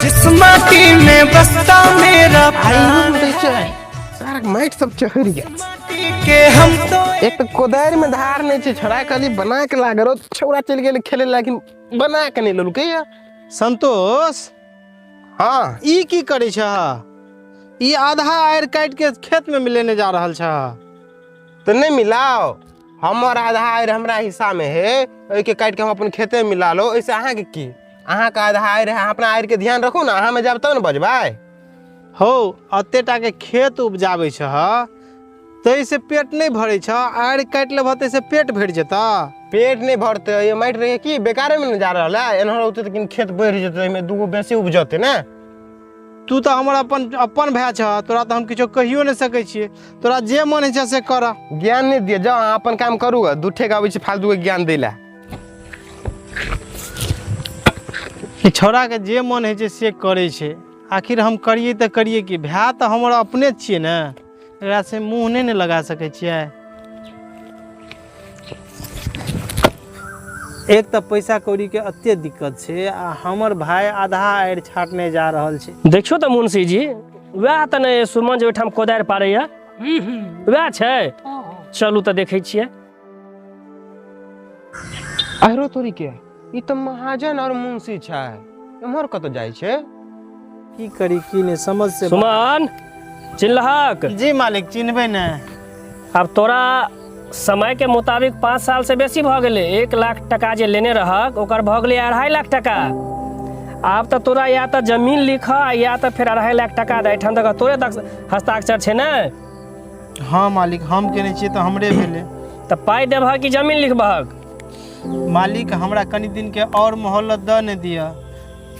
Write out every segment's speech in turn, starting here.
जिस माटी में बसता मेरा सारा माइट सब चहर गया के हम तो एक तो कोदार में धार नहीं छे छड़ा खाली बना के लाग रो छौरा चल गेल खेले लेकिन बना के नहीं ललके या संतोष हां ई की करे छ ई आधा आयर काट के खेत में लेने जा रहल छ तो नहीं मिलाओ हमर आधा आयर हमरा हिस्सा में है ओइ के काट के हम अपन खेते में मिला लो ऐसे अहाँ के की अहाँ का आधा आयर है अपना आयर के ध्यान रखो ना अहाँ में जब तब न बजबाय हो अतेटा के खेत उपजाबै छ तैसे पेट नहीं भरे छ आयर काट लेबह तैसे पेट भर जेता पेट नहीं भरते ये माइट रहे की बेकारे में न जा रहल है एनहर होते लेकिन खेत बढ़ जेते एमे दूगो बेसी उपजते ना तू तो हमर अपन भाई छ तोरा तो हम किछो कहियो नहीं सकै छियै तोरा जे मन है से कर ज्ञान नहीं दिए जाओ अहाँ अपन काम करू दूठे के आबै छै फालतू के ज्ञान दैला ई छोरा के जे मन है से करे छै आखिर हम करिए तो करिए कि भाई तो हमर अपने छियै ने एकरा से मुंह नहीं लगा सकै छियै एक तो पैसा कौड़ी के अत्ते दिक्कत छै आ हमर भाई आधा आयर छाटने जा रहल छै देखियो तो मुंशी जी वह त ने सुमन जे ओठाम कोदार पारैया वह छै चलू तो देखै छियै अहरो तोरी के ई तो महाजन और मुंशी छै एमहर कत जाय छै की करी की नहीं समझ से सुमन चिन्हलहक जी मालिक चिन्हबे ने अब तोरा समय के मुताबिक 5 साल से बेसी भ गेले 1 लाख टका जे लेने रहक ओकर भ गेले 2.5 लाख टका आब तो तोरा या तो जमीन लिख या तो फिर 2.5 लाख टका दे एठाम तक तोरे हस्ताक्षर छै ने हाँ मालिक हम केने छियै तो हमरे भेले त पाई देबह कि जमीन लिखबहक मालिक हमरा कनी दिन के और मोहलत द ने दिया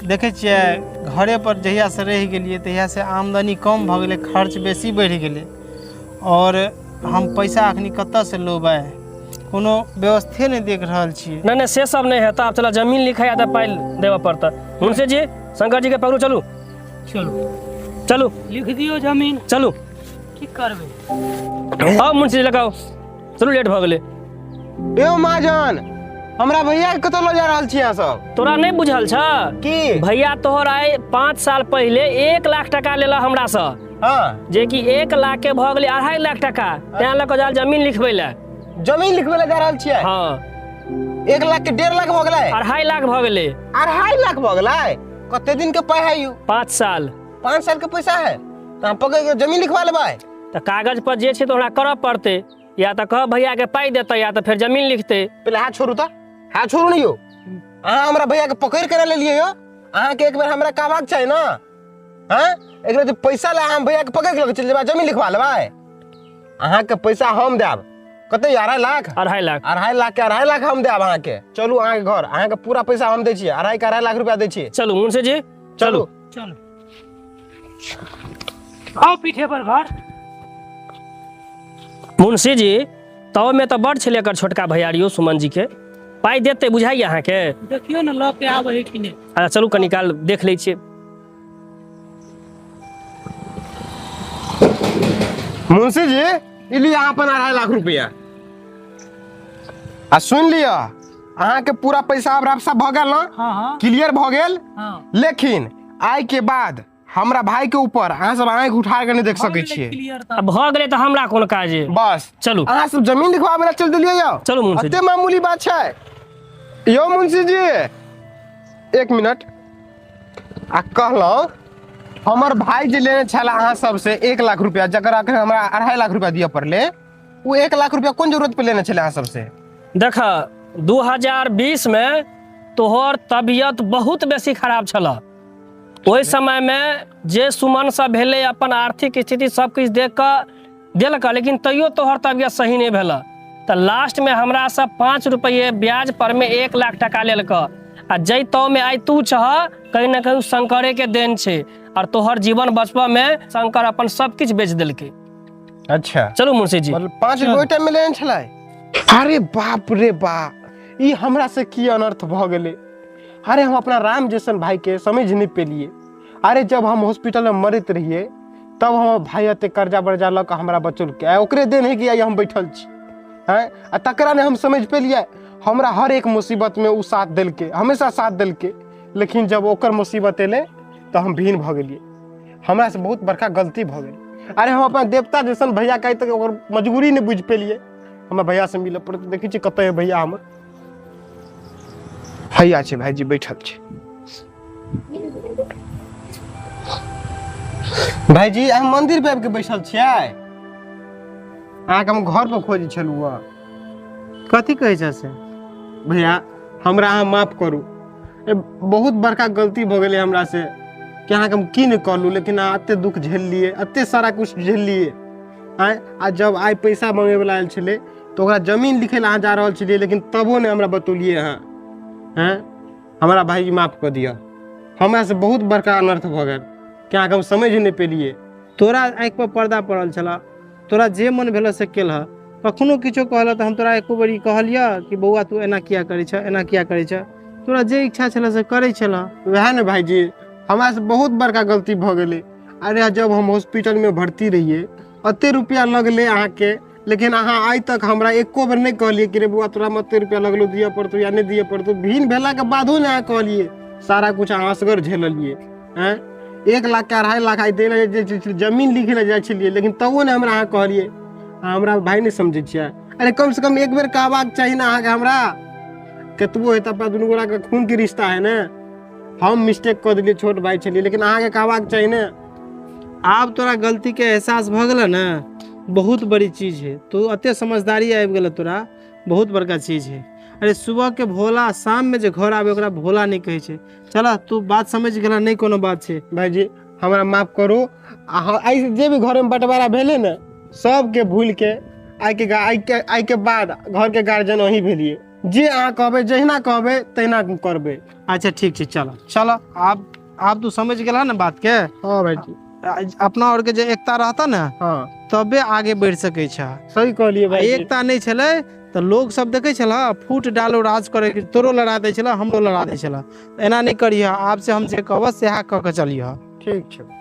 देखे छियै घरे पर जहिया से रह गेलिए तहिया से आमदनी कम भ गेले खर्च बेसी बढ़ गेले और हम पैसा अखनी कत्ता से लोबै कोनो व्यवस्थे नहीं देख रहल छी नहीं से सब नहीं है अब चला जमीन लिखा या तो पाई देबऽ पड़ता मुंशी जी शंकर जी के पकड़ू चलू चलो चलू लिख दियो जमीन चलू की करबे आओ मुंशी जी लगाओ चलू लेट भ गेले ए महाजन हमरा भैया के कतौ ल जा रहल छी अहाँ सब तोरा नहीं बुझल छ की भैया तोहर आए 5 साल पहले 1 लाख टका लेला हमरा से हां जे कि 1 लाख के भ गेले 2.5 लाख टका तें लक जाल जमीन लिखबै ले जमीन लिखबै ले जा रहल छियै हां 1 लाख के 1.5 लाख भ गेलै 2.5 लाख भ गेले 2.5 लाख भ गेलै कते दिन के पाई है यू 5 साल 5 साल के पैसा है त हम पकड़ के जमीन लिखवा लेबै त कागज पर जे छै तो हमरा करऽ पड़ते या त कह भैया के पाई देते या त फिर जमीन लिखते पहले हाथ छोड़ू त हाथ छोड़ू नहीं हो अहाँ हमरा भैया के पकड़ के ले लिए हो अहाँ के एक बार हमरा कहबाक छै ना हां एक बार पैसा ला हम भैया के पकड़ के चल जेबा जमीन लिखवा लेबै अहाँ के पैसा हम देब कते 2.5 लाख 2.5 लाख 2.5 लाख के 2.5 लाख हम देब अहाँ के चलू अहाँ के घर अहाँ के पूरा पैसा हम दै छियै 2.5 लाख रुपया दै छियै चलू मुंशी जी चलू चलो आओ पीठे पर घर मुंशी जी तो में तो बड़ छले एकर छोटका भैयारियो सुमन जी के पाई देते बुझाइए अहाँ के देखियो ना ल के आवे है कि नहीं अच्छा चलू कनी काल देख लै छियै मुंशी जी ई लिए अहाँ अपन 2.5 लाख रुपया आ सुन लिया अहाँ के पूरा पैसा अब रापसा भ गेल ना हां हां क्लियर भ गेल हां लेकिन आइ के बाद हमरा भाई के ऊपर अहाँ सब आंख उठा के नहीं देख सकै छियै क्लियर त अब भ गेले तो हमरा कोन काज है बस चलू अहाँ सब जमीन लिखवाबे ला चल देलियै यौ चलू मुंशी जी अते मामूली बात छै यो मुंशी जी 1 मिनट आ कहलौ हमर भाई जे लेने छला अहाँ सब से 1 लाख रुपया जकर आखिर हमरा 2.5 लाख रुपया दिया पड़ले वो 1 लाख रुपया कोन जरूरत पे लेने छले अहाँ सब से देख 2020 में तोहर तबियत बहुत बेसी खराब छला ओहि समय में जे सुमन सब भेले अपन आर्थिक स्थिति सब कुछ देख के देलक लेकिन तैयो तोहर तबियत सही नहीं भेल तो लास्ट में हमरा सब 5 रुपये ब्याज पर में 1 लाख टका लेलक आ जै तो में आई तू चाह कहीं ना कहीं शंकरे के देन छे और तोहर जीवन बचपा में शंकर अपन सब कुछ बेच दिलके अच्छा चलू मुंशी जी मतलब 5 रुपया टाइम में लेने छलै अरे बाप रे बाप ई हमरा से की अनर्थ भ गेले अरे हम अपना राम जैसन भाई के समझ नहीं पेलिए अरे जब हम हॉस्पिटल में मरत रहिए तब हम भाई अते कर्जा बर्जा लक हमरा बचल के ओकरे देन है कि हम बैठल छी हैं तकरा ने हम समझ पेलिए हमरा हर एक मुसीबत में उ साथ दिल के हमेशा साथ दिल के लेकिन जब ओकर मुसीबत एले तो हम भीन भऽ गेलिए। हमरा से बहुत बड़का गलती भऽ गेल। अरे हम अपन देवता जैसन भैया कही तक ओकर मजबूरी नहीं बुझ पेलिए। हमें भैया से मिले पड़त। देखी छी कतऽ है भैया हमर। भैया छै भाईजी बैठल छै। भाईजी अहाँ मंदिर पे आबि के बैठल छियै? अहाँके हम घर पर खोजै छलहुँ। कथी कहै छै से? भैया हमरा अहाँ माफ करू। बहुत बड़का गलती भऽ गेलै हमरा से कि अहाँके हम की नहि कहलहुँ, लेकिन अहाँ एते दुख झेललिए, एते सारा कुछ झेललिए। आ जब आइ पैसा मांगे वाला आयल छलै तो ओकरा जमीन लिखे अहाँ जा रहल छलिए, लेकिन तबो नहीं हमरा बतौलिए अहाँ। हमरा भाईजी माफ कर दिया। हमरा से बहुत बड़का अनर्थ भऽ गेल कि अहाँके हम समझ नहीं पेलिए। तोरा आँखि पर पर्दा पड़ल छला, तोरा जे मन भेल से केलह। कखनो किछो कहल तो हम तोरा एको बेरी कहलिया कि बौआ तू एना किया करै छ, एना किया करै छ? तोरा जे इच्छा छला से करै छला। वह ने भाईजी हमरा से बहुत बड़का गलती भऽ गेलै। अरे जब हम हॉस्पिटल में भर्ती रहिए अते रुपया लगले अहाँके, लेकिन अहाँ आइ तक हमरा एको बेर नहीं कहलिए कि रे बौआ तोरा में अते रुपया लगलो, दिए पड़तो या नहीं दिए पड़तो। भीन भेला के बादो ने अहाँ कहलिए। सारा कुछ अहाँ असगर झेललिए। 1 लाख के 2.5 लाख आइ देले जमीन लिखे ले जाइ छलिए, लेकिन तबो ने हमरा अहाँ कहलिए। हमरा भाई नहीं समझे छियै। अरे कम से कम एक बेर कहबाक चाही ना अहाँके हमरा। कतबो हेता अपना दुनू गोरा के खून के रिश्ता है ना। हम मिस्टेक कर दिलिए, छोट भाई छलिए, लेकिन अहाँके कहबाक चाही ना। आब तोरा गलती के एहसास भ गेल ना, बहुत बड़ी चीज है। तू अते समझदारी आबि गेल, तोरा बहुत बड़का चीज है। अरे सुबह के भोला, शाम में जो घर आवे ओकरा भोला नहीं कहे छे। चला तू बात समझ गेला, नहीं कोनो बात छे। भाईजी हमरा माफ करू। आई जे भी घर में बंटवारा भेले ना, सबके भूल के आई के बाद घर के गार्जियन वही भेलिए। जे अहाँ कहबे, जहिना कहबे तहिना करबे। अच्छा ठीक है, चलो चलो। आप तू समझ गेला ना बात के। हाँ भाईजी, अपना और के जे एकता रहता ना, हाँ तबे आगे बढ़ सके छ। सही कहलिए भाई। एकता नहीं छले तो लोग सब देखे छला फूट डालो राज करे, तोरो लड़ा दे छला, हमरो लड़ा दे छला। एना नहीं करिया। आप से हम जे कहब से कह के चलिए। ठीक है।